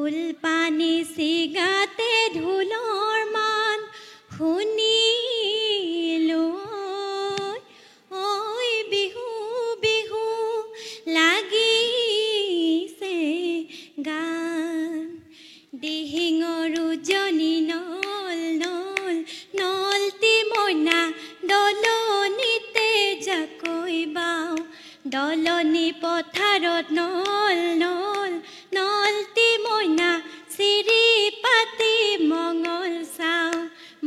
ফুল পানী চিগাতে ঢোলৰ মান শুনিলো ঐ বিহু বিহু লাগিছে গান দিহিঙৰ উজনি নল নল নলতি মইনা দলনিতে জাকৈ বাও দলনি পথাৰত নল নল নলতি মইনা চিৰি পাতি মঙল চাও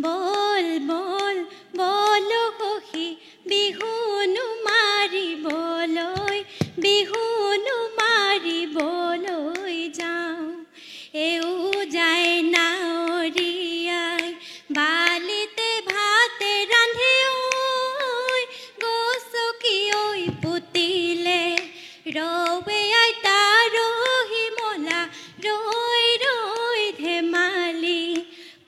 বল বল বলো সখী বিহুনো মাৰিবলৈ বিহুনো মাৰিবলৈ যাওঁ এও যায় নাৱৰীয়াই বালিতে ভাতে ৰান্ধে ঐ গছকি ঐ পুতিলে ৰৱে আইতা ৰহি মলা ৰৈ ৰৈ ধেমালি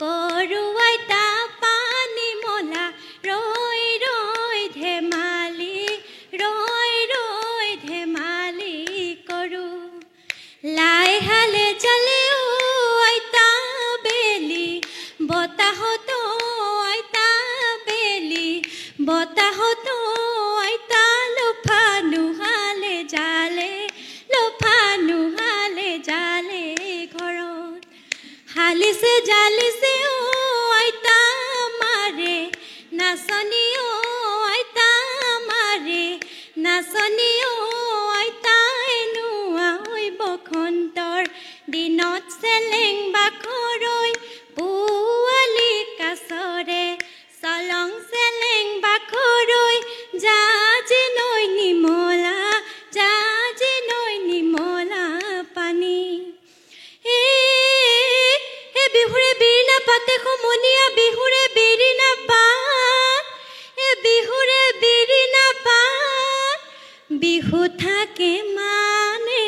কৰো আইতা পানী মলা ৰৈ ৰৈ ধেমালি ৰৈ ৰৈ ধেমালি কৰো লাই হালে জলে আইতা বেলি বতাহত আইতা বেলি বতাহত আইতা লোফা নুহালে জালে লোফা নুহালে জালে ঘৰত হালিছে জালিছে আইতা মাৰে নাচনি আইতা মাৰে নাচনি আইতা এনুৱা বসন্তৰ দিনত চেলেং বাখৰৈ পুৱালি কাছৰে চলং চেলেং বাখৰৈ জাজি নৈ নিমলা জাজি নৈ নিমলা পানী এ বিহুৰে বিৰিণা পাতে সমনীয়া বিহুৰে বিৰিণা পাত এ বিহুৰে বিৰিণা পাত বিহু থাকে মানে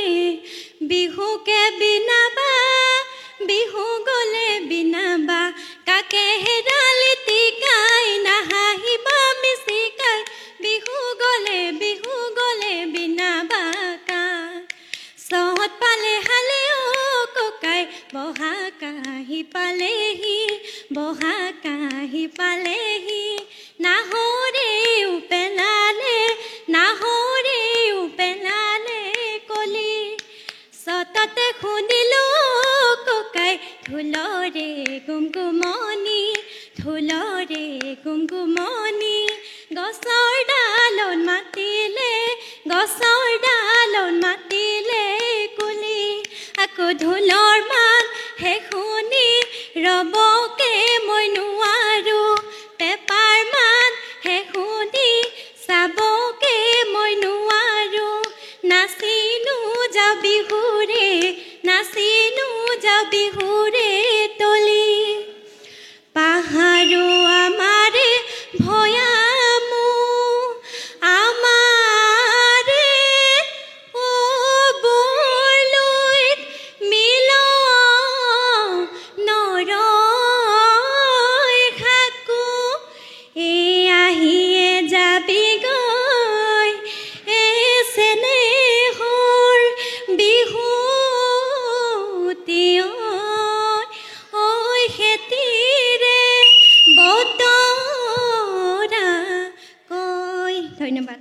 বিহুকে বিনাবা বিহু গলে বিনাবা কাকে হেৰালি টিকাই নাহাহিবা মিচিকাই বিহু গলে বিনাবা কাক চহত পালে হালে ককাই বহা কাহি পালেহি বহা কাহি পালেহি নাহৰে উপেলালে নাহৰে উপেলালে কলি সততে শুনিলো ককাই ঢোলৰে গুমগুমনি ঢোলৰে গুমগুমনি গছৰ ডালত মাতিলে গছৰ ডালত মাতিলে কুলি আকৌ ঢোলৰ মান হে শুনি ৰবকে মই নোৱাৰো পেপাৰ মান হে শুনি চাবকে মই নোৱাৰো নাচিনো যা বিহুৰে নাচিনো যা বিহুৰে তলি পাহাৰো আমাৰে ভয়ামো আমাৰে বৰলৈত মিল নৰৈ খাকো এই আহিয়ে যাবি গৈ এ চেনেহৰ বিহুতি ঐ খেতিৰে বতৰা কৈ ধন্যবাদ।